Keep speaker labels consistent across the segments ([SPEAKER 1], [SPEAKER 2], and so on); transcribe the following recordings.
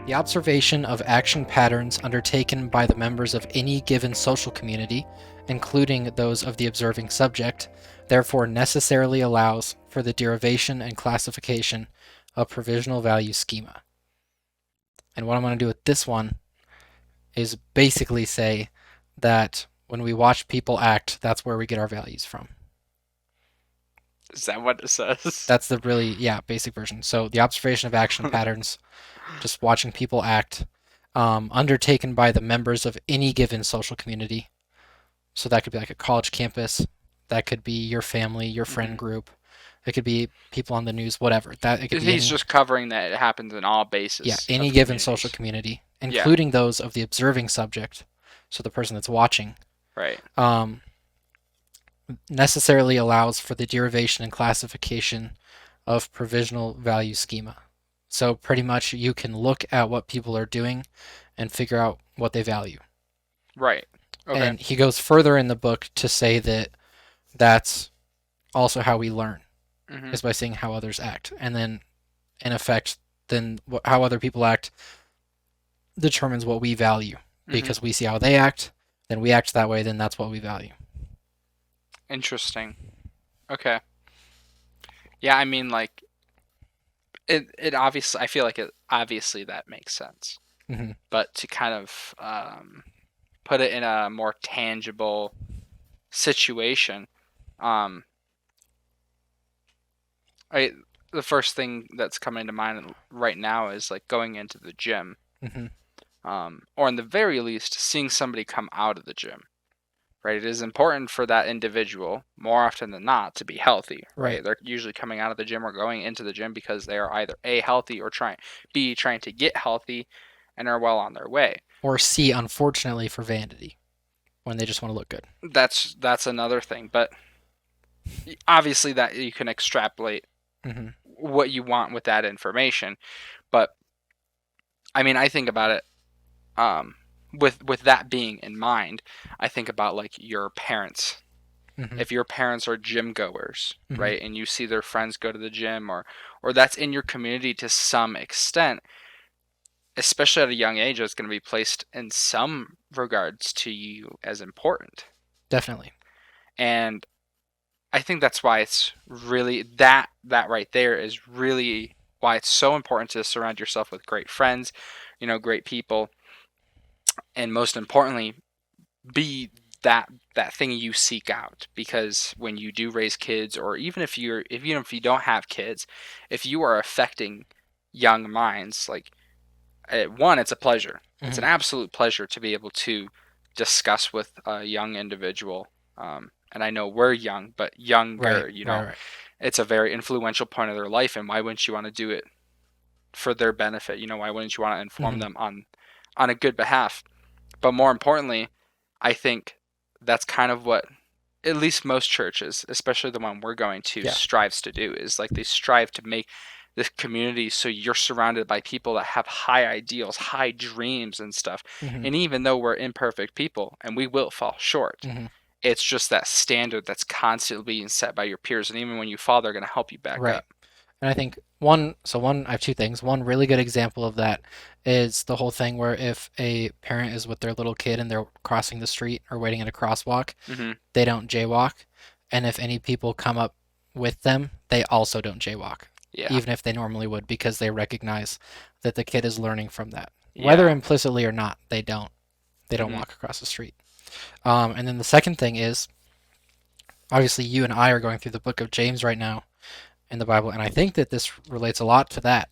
[SPEAKER 1] The observation of action patterns undertaken by the members of any given social community, including those of the observing subject, therefore necessarily allows for the derivation and classification of provisional value schema. And what I'm going to do with this one is basically say that when we watch people act, that's where we get our values from.
[SPEAKER 2] Is that what it says?
[SPEAKER 1] That's the really, yeah, basic version. So the observation of action patterns, just watching people act, undertaken by the members of any given social community. So that could be like a college campus, that could be your family, your friend
[SPEAKER 2] hmm
[SPEAKER 1] group, it could be people on the news, whatever. That it could be
[SPEAKER 2] He's
[SPEAKER 1] any,
[SPEAKER 2] just covering that it happens in all
[SPEAKER 1] yeah,
[SPEAKER 2] bases
[SPEAKER 1] any
[SPEAKER 2] of
[SPEAKER 1] given social
[SPEAKER 2] communities.
[SPEAKER 1] community,
[SPEAKER 2] Yeah,
[SPEAKER 1] including those of the observing subject, so the person that's watching,
[SPEAKER 2] right.
[SPEAKER 1] um, necessarily allows for the derivation and classification of provisional value schema. So pretty much you can look at what people are doing and figure out what they value.
[SPEAKER 2] Right. Okay.
[SPEAKER 1] And he goes further in the book to say that that's also how we learn,
[SPEAKER 2] hmm
[SPEAKER 1] is by seeing how others act. And then, in effect, then how other people act determines what we value.
[SPEAKER 2] hmm
[SPEAKER 1] Because we see how they act, then we act that way, then that's what we value.
[SPEAKER 2] Interesting. Okay. Yeah, I mean, like it obviously. I feel like it obviously that makes sense,
[SPEAKER 1] Mm-hmm.
[SPEAKER 2] but to kind of put it in a more tangible situation, um, I the first thing that's coming to mind right now is like going into the gym,
[SPEAKER 1] Mm-hmm.
[SPEAKER 2] or in the very least, seeing somebody come out of the gym. Right, it is important for that individual more often than not to be healthy.
[SPEAKER 1] Right.
[SPEAKER 2] Right, they're usually coming out of the gym or going into the gym because they are either a healthy or trying to get healthy, and are well on their way.
[SPEAKER 1] Or C, unfortunately, for vanity, when they just want to look good.
[SPEAKER 2] That's another thing, but obviously that you can extrapolate
[SPEAKER 1] Mm-hmm.
[SPEAKER 2] what you want with that information. But I mean, I think about it um, with that being in mind. I think about like your parents.
[SPEAKER 1] Mm-hmm.
[SPEAKER 2] If your parents are gym goers,
[SPEAKER 1] Mm-hmm.
[SPEAKER 2] right, and you see their friends go to the gym, or that's in your community to some extent, especially at a young age, it's going to be placed in some regards to you as important.
[SPEAKER 1] Definitely.
[SPEAKER 2] And I think that's why it's really that right there is really why it's so important to surround yourself with great friends, great people, and most importantly, be that thing you seek out. Because when you do raise kids, or even if you don't have kids, if you are affecting young minds, like one, it's a pleasure. It's
[SPEAKER 1] Mm-hmm.
[SPEAKER 2] an absolute pleasure to be able to discuss with a young individual. And I know we're young, but
[SPEAKER 1] Right.
[SPEAKER 2] younger,
[SPEAKER 1] Right. Right.
[SPEAKER 2] it's a very influential point of their life. And why wouldn't you want to do it for their benefit? Why wouldn't you want to inform
[SPEAKER 1] Mm-hmm.
[SPEAKER 2] them on a good behalf? But more importantly, I think that's kind of what at least most churches, especially the one we're going to,
[SPEAKER 1] Yeah.
[SPEAKER 2] strives to do, is like they strive to make this community so you're surrounded by people that have high ideals, high dreams and stuff.
[SPEAKER 1] Mm-hmm.
[SPEAKER 2] And even though we're imperfect people and we will fall short,
[SPEAKER 1] Mm-hmm.
[SPEAKER 2] it's just that standard that's constantly being set by your peers. And even when you fall, they're going to help you back
[SPEAKER 1] Right.
[SPEAKER 2] up.
[SPEAKER 1] And I think I have two things. One really good example of that is the whole thing where if a parent is with their little kid and they're crossing the street or waiting at a crosswalk,
[SPEAKER 2] hmm
[SPEAKER 1] they don't jaywalk. And if any people come up with them, they also don't jaywalk,
[SPEAKER 2] Yeah.
[SPEAKER 1] even if they normally would, because they recognize that the kid is learning from that. Whether
[SPEAKER 2] Yeah.
[SPEAKER 1] implicitly or not, they don't. They don't
[SPEAKER 2] hmm
[SPEAKER 1] walk across the street. And then the second thing is, obviously, you and I are going through the book of James right now in the Bible, and I think that this relates a lot to that,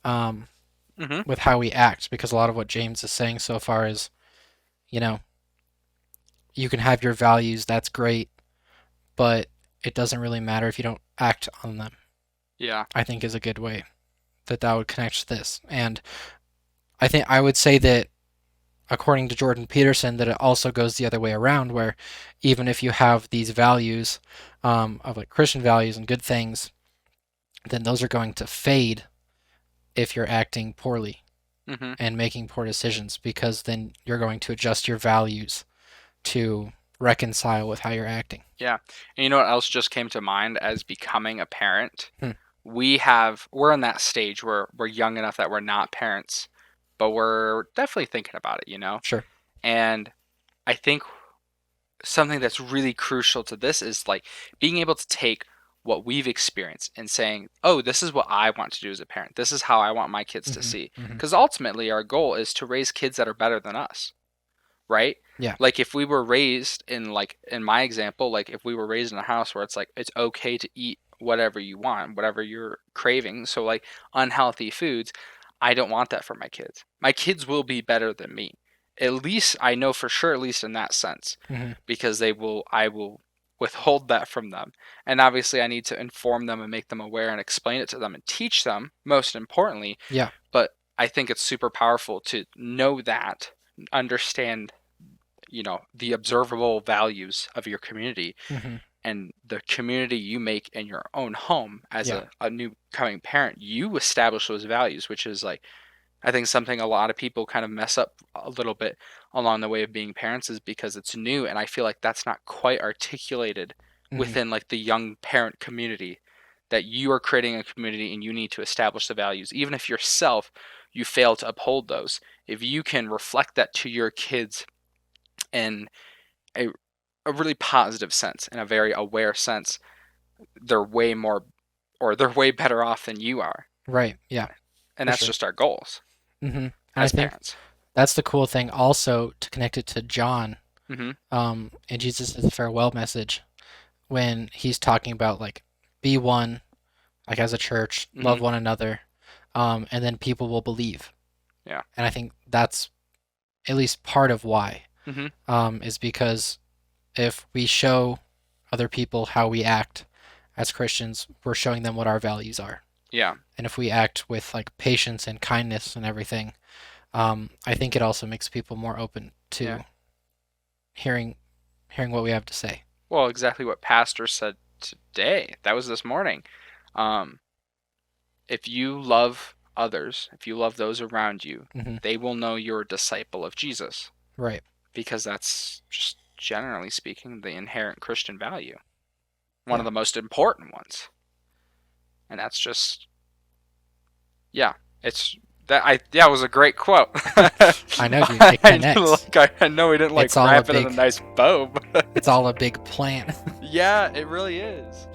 [SPEAKER 1] um,
[SPEAKER 2] hmm
[SPEAKER 1] with how we act, because a lot of what James is saying so far is, you know, you can have your values, that's great, but it doesn't really matter if you don't act on them.
[SPEAKER 2] Yeah.
[SPEAKER 1] I think is a good way that would connect to this, and I think I would say that according to Jordan Peterson, that it also goes the other way around, where even if you have these values, of like Christian values and good things, then those are going to fade if you're acting poorly
[SPEAKER 2] hmm
[SPEAKER 1] and making poor decisions, because then you're going to adjust your values to reconcile with how you're acting.
[SPEAKER 2] Yeah. And you know what else just came to mind as becoming a parent?
[SPEAKER 1] Hmm.
[SPEAKER 2] We're in that stage where we're young enough that we're not parents, but we're definitely thinking about it, you know?
[SPEAKER 1] Sure.
[SPEAKER 2] And I think something that's really crucial to this is like being able to take what we've experienced and saying, oh, this is what I want to do as a parent. This is how I want my kids to
[SPEAKER 1] Hmm.
[SPEAKER 2] see.
[SPEAKER 1] Hmm.
[SPEAKER 2] Because ultimately, our goal is to raise kids that are better than us, right?
[SPEAKER 1] Yeah.
[SPEAKER 2] Like if we were raised in like in my example, like if we were raised in a house where it's like it's okay to eat whatever you want, whatever you're craving, so like unhealthy foods, I don't want that for my kids. My kids will be better than me. At least I know for sure, at least in that sense,
[SPEAKER 1] Hmm.
[SPEAKER 2] because I will withhold that from them. And obviously I need to inform them and make them aware and explain it to them and teach them, most importantly.
[SPEAKER 1] Yeah.
[SPEAKER 2] But I think it's super powerful to know that, understand, the observable values of your community
[SPEAKER 1] Hmm.
[SPEAKER 2] and the community you make in your own home as
[SPEAKER 1] Yeah.
[SPEAKER 2] a new coming parent. You establish those values, which is like, I think something a lot of people kind of mess up a little bit along the way of being parents is because it's new. And I feel like that's not quite articulated
[SPEAKER 1] Hmm.
[SPEAKER 2] within like the young parent community, that you are creating a community and you need to establish the values. Even if yourself, you fail to uphold those, if you can reflect that to your kids in a, a really positive sense, in a very aware sense, they're way more, or they're way better off than you are.
[SPEAKER 1] Right. Yeah.
[SPEAKER 2] And
[SPEAKER 1] For
[SPEAKER 2] that's
[SPEAKER 1] sure.
[SPEAKER 2] just our goals
[SPEAKER 1] Hmm. And I
[SPEAKER 2] as
[SPEAKER 1] think
[SPEAKER 2] parents.
[SPEAKER 1] that's the cool thing also to connect it to John,
[SPEAKER 2] Mm-hmm.
[SPEAKER 1] in Jesus' farewell message when he's talking about like be one, like as a church,
[SPEAKER 2] Mm-hmm.
[SPEAKER 1] love one another, and then people will believe.
[SPEAKER 2] Yeah.
[SPEAKER 1] And I think that's at least part of why,
[SPEAKER 2] Mm-hmm.
[SPEAKER 1] is because if we show other people how we act as Christians, we're showing them what our values are.
[SPEAKER 2] Yeah.
[SPEAKER 1] And if we act with like patience and kindness and everything, I think it also makes people more open
[SPEAKER 2] Yeah.
[SPEAKER 1] to hearing what we have to say.
[SPEAKER 2] Well, exactly what Pastor said today. That was this morning. Um, if you love others, if you love those around you,
[SPEAKER 1] Hmm.
[SPEAKER 2] they will know you're a disciple of Jesus,
[SPEAKER 1] Right.
[SPEAKER 2] because that's just generally speaking the inherent Christian value, one of
[SPEAKER 1] Yeah.
[SPEAKER 2] the most important ones. And that's just, yeah, it's that I yeah, it was a great quote.
[SPEAKER 1] I know, dude. It connects.
[SPEAKER 2] I know we didn't like
[SPEAKER 1] It's all a
[SPEAKER 2] wrap it in a
[SPEAKER 1] big.
[SPEAKER 2] nice bow, but
[SPEAKER 1] It's all a big plan.
[SPEAKER 2] yeah, it really is.